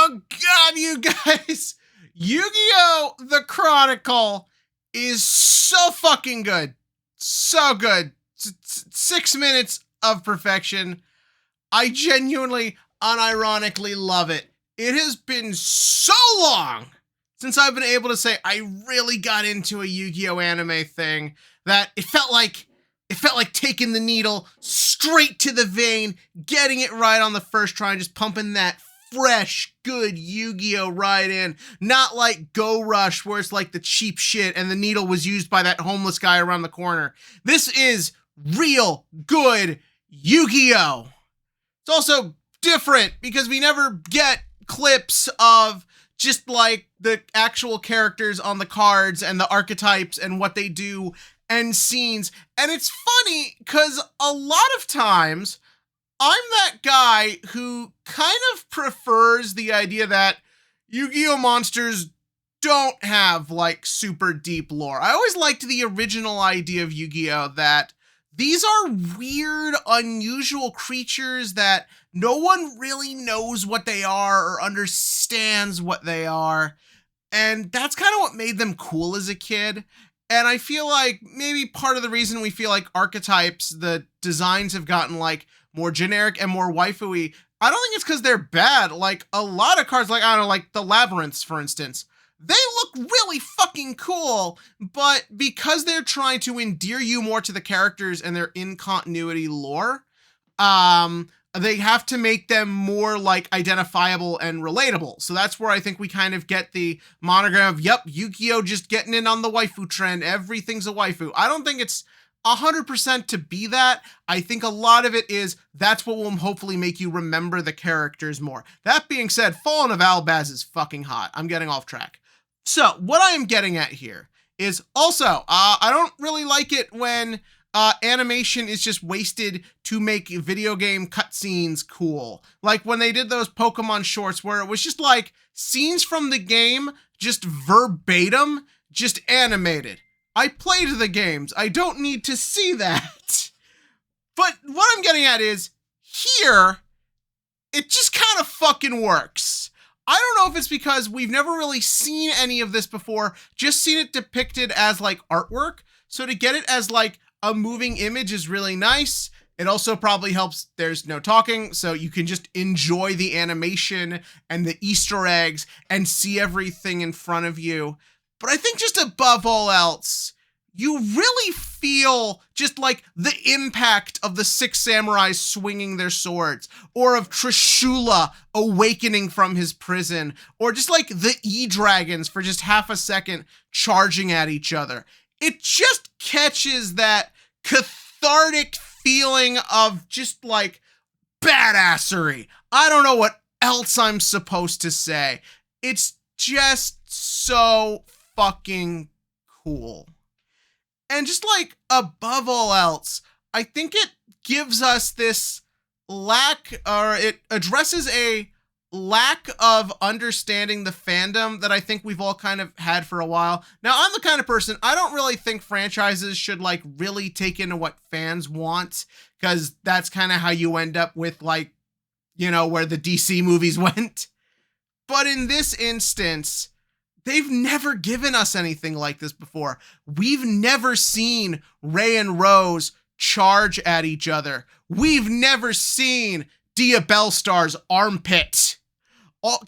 Oh god, you guys! Yu-Gi-Oh! The Chronicle is so fucking good. So good. 6 minutes of perfection. I genuinely, unironically love it. It has been so long since I've been able to say I really got into a Yu-Gi-Oh! Anime thing that it felt like taking the needle straight to the vein, getting it right on the first try, and just pumping that fresh, good Yu-Gi-Oh! Right in. Not like Go Rush, where it's like the cheap shit and the needle was used by that homeless guy around the corner. This is real, good Yu-Gi-Oh! It's also different because we never get clips of just like the actual characters on the cards and the archetypes and what they do and scenes. And it's funny because a lot of times I'm that guy who kind of prefers the idea that Yu-Gi-Oh! Monsters don't have like super deep lore. I always liked the original idea of Yu-Gi-Oh! That these are weird, unusual creatures that no one really knows what they are or understands what they are. And that's kind of what made them cool as a kid. And I feel like maybe part of the reason we feel like archetypes, the designs have gotten like more generic and more waifu-y, I don't think it's because they're bad. Like a lot of cards, like, I don't know, like the Labyrinths, for instance, they look really fucking cool, but because they're trying to endear you more to the characters and their in-continuity lore, they have to make them more like identifiable and relatable. So that's where I think we kind of get the monogram of, yep, Yu-Gi-Oh! Just getting in on the waifu trend. Everything's a waifu. I don't think it's 100% to be that. I think a lot of it is that's what will hopefully make you remember the characters more. That being said, Fallen of Albaz is fucking hot. I'm getting off track. So what I am getting at here is also, I don't really like it when animation is just wasted to make video game cutscenes cool. Like when they did those Pokemon shorts where it was just like scenes from the game, just verbatim, just animated. I played the games. I don't need to see that. But what I'm getting at is here, it just kind of fucking works. I don't know if it's because we've never really seen any of this before, just seen it depicted as like artwork. So to get it as like a moving image is really nice. It also probably helps there's no talking, so you can just enjoy the animation and the Easter eggs and see everything in front of you. But I think just above all else, you really feel just like the impact of the 6 samurais swinging their swords, or of Trishula awakening from his prison, or just like the E-dragons for just half a second charging at each other. It just catches that cathartic feeling of just like badassery. I don't know what else I'm supposed to say. It's just so fucking cool. And just like above all else, I think it gives us this lack, or it addresses a lack of understanding the fandom that I think we've all kind of had for a while. Now, I'm the kind of person, I don't really think franchises should like really take into what fans want, because that's kind of how you end up with like, you know, where the DC movies went. But in this instance, they've never given us anything like this before. We've never seen Ray and Rose charge at each other. We've never seen Dia Bellstar's armpit.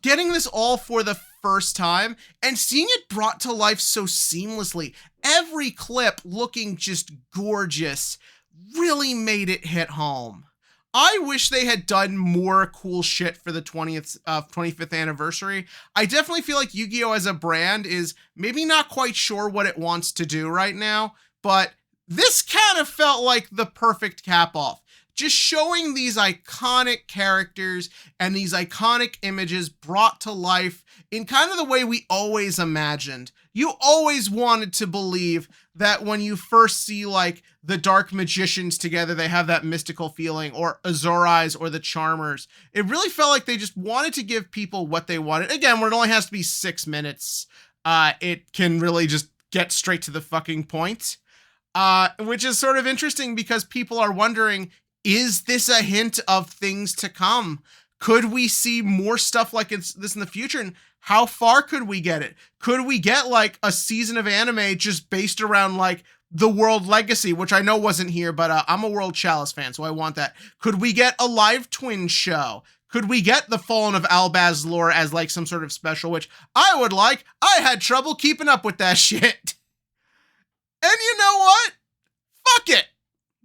Getting this all for the first time and seeing it brought to life so seamlessly. Every clip looking just gorgeous really made it hit home. I wish they had done more cool shit for the 25th anniversary. I definitely feel like Yu-Gi-Oh! As a brand is maybe not quite sure what it wants to do right now, but this kind of felt like the perfect cap off. Just showing these iconic characters and these iconic images brought to life in kind of the way we always imagined. You always wanted to believe that when you first see like the Dark Magicians together, they have that mystical feeling, or Azurais or the Charmers. It really felt like they just wanted to give people what they wanted. Again, where it only has to be 6 minutes, it can really just get straight to the fucking point, which is sort of interesting because people are wondering, is this a hint of things to come? Could we see more stuff like this in the future? And how far could we get it? Could we get like a season of anime just based around like the World Legacy, which I know wasn't here, but I'm a World Chalice fan, so I want that. Could we get a live twin show? Could we get the Fallen of Albaz lore as like some sort of special, which I would like? I had trouble keeping up with that shit. And you know what? Fuck it.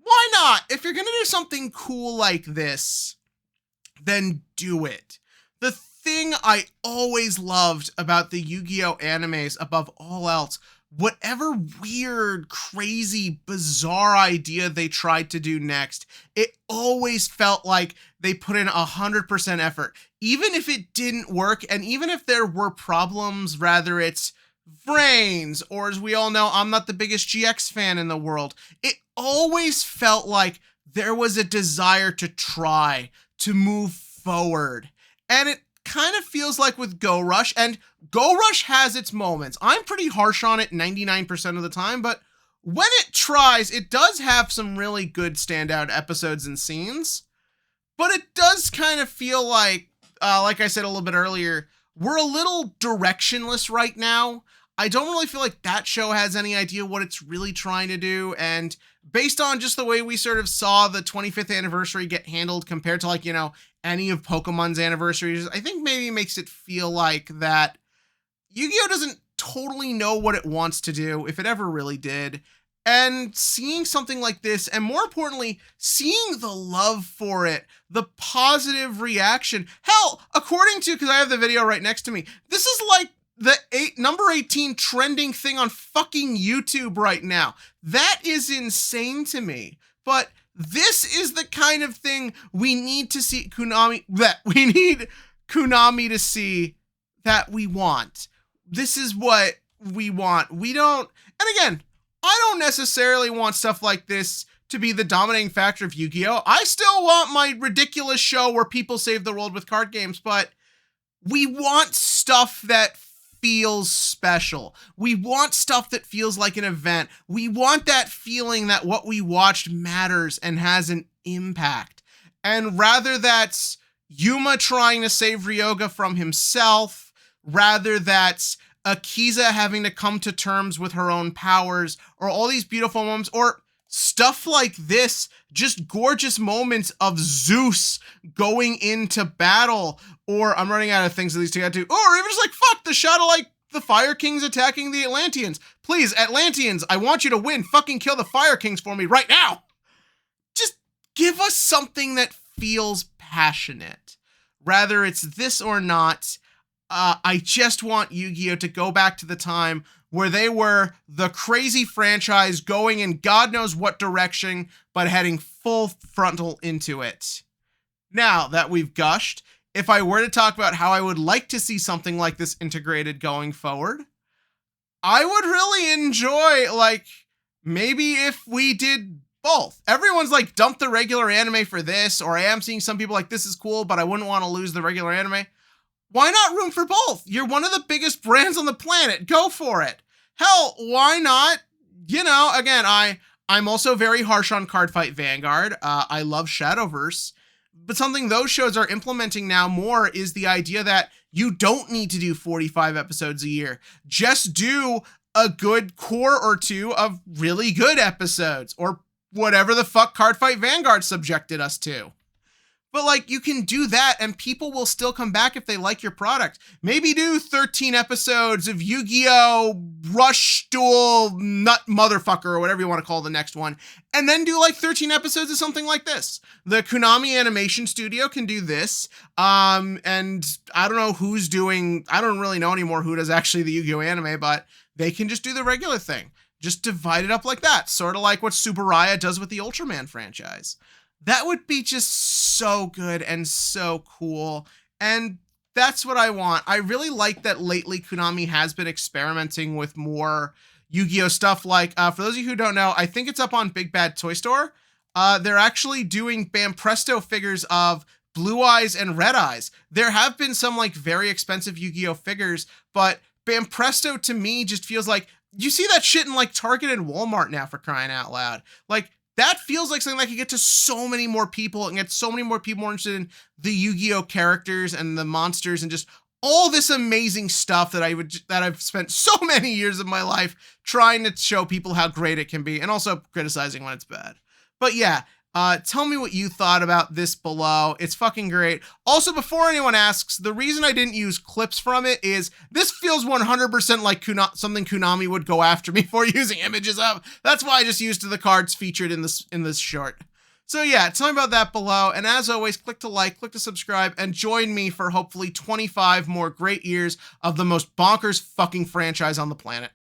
Why not? If you're gonna do something cool like this, then do it. The thing I always loved about the Yu-Gi-Oh animes above all else, whatever weird, crazy, bizarre idea they tried to do next, it always felt like they put in 100% effort. Even if it didn't work, and even if there were problems, rather it's brains, or as we all know, I'm not the biggest GX fan in the world, it always felt like there was a desire to try, to move forward. And it kind of feels like with Go Rush, and Go Rush has its moments. I'm pretty harsh on it 99% of the time, but when it tries, it does have some really good standout episodes and scenes. But it does kind of feel like I said a little bit earlier, we're a little directionless right now. I don't really feel like that show has any idea what it's really trying to do. And based on just the way we sort of saw the 25th anniversary get handled compared to like, you know, any of Pokemon's anniversaries, I think maybe makes it feel like that Yu-Gi-Oh! Doesn't totally know what it wants to do, if it ever really did. And seeing something like this, and more importantly, seeing the love for it, the positive reaction. Hell, according to, because I have the video right next to me, this is like the number 18 trending thing on fucking YouTube right now. That is insane to me. But this is the kind of thing we need to see we need Konami to see that we want. This is what we want. We don't, and again, I don't necessarily want stuff like this to be the dominating factor of Yu-Gi-Oh! I still want my ridiculous show where people save the world with card games, but we want stuff that feels special. We want stuff that feels like an event. We want that feeling that what we watched matters and has an impact. And rather that's Yuma trying to save Ryoga from himself, rather that's Akiza having to come to terms with her own powers, or all these beautiful moments, or stuff like this, just gorgeous moments of Zeus going into battle, or I'm running out of things of these to get to, or even just like, fuck, the shot of like the Fire Kings attacking the Atlanteans. Please, Atlanteans, I want you to win. Fucking kill the Fire Kings for me right now. Just give us something that feels passionate. Rather it's this or not. I just want Yu-Gi-Oh! To go back to the time where they were the crazy franchise going in God knows what direction, but heading full frontal into it. Now that we've gushed, if I were to talk about how I would like to see something like this integrated going forward, I would really enjoy, like, maybe if we did both. Everyone's like, dump the regular anime for this, or I am seeing some people like, this is cool, but I wouldn't want to lose the regular anime. Why not room for both? You're one of the biggest brands on the planet. Go for it. Hell, why not? You know, again, I'm also very harsh on Cardfight Vanguard. I love Shadowverse. But something those shows are implementing now more is the idea that you don't need to do 45 episodes a year. Just do a good core or two of really good episodes, or whatever the fuck Cardfight Vanguard subjected us to. But like, you can do that and people will still come back if they like your product. Maybe do 13 episodes of Yu-Gi-Oh! Rush Duel Nut Motherfucker, or whatever you want to call the next one. And then do like 13 episodes of something like this. The Konami Animation Studio can do this. And I don't know who's doing, I don't really know anymore who does actually the Yu-Gi-Oh! Anime, but they can just do the regular thing. Just divide it up like that. Sort of like what Subaraya does with the Ultraman franchise. That would be just so good and so cool. And that's what I want. I really like that lately Konami has been experimenting with more Yu-Gi-Oh! Stuff. Like, for those of you who don't know, I think it's up on Big Bad Toy Store. They're actually doing Bampresto figures of Blue Eyes and Red Eyes. There have been some like very expensive Yu-Gi-Oh! Figures, but Bampresto to me just feels like, you see that shit in like Target and Walmart now, for crying out loud. Like, that feels like something that could get to so many more people and get so many more people more interested in the Yu-Gi-Oh characters and the monsters and just all this amazing stuff that I've spent so many years of my life trying to show people how great it can be, and also criticizing when it's bad. But yeah, tell me what you thought about this below. It's fucking great. Also, before anyone asks, the reason I didn't use clips from it is this feels 100% like something Konami would go after me for using images of. That's why I just used the cards featured in this short. So yeah, tell me about that below. And as always, click to like, click to subscribe, and join me for hopefully 25 more great years of the most bonkers fucking franchise on the planet.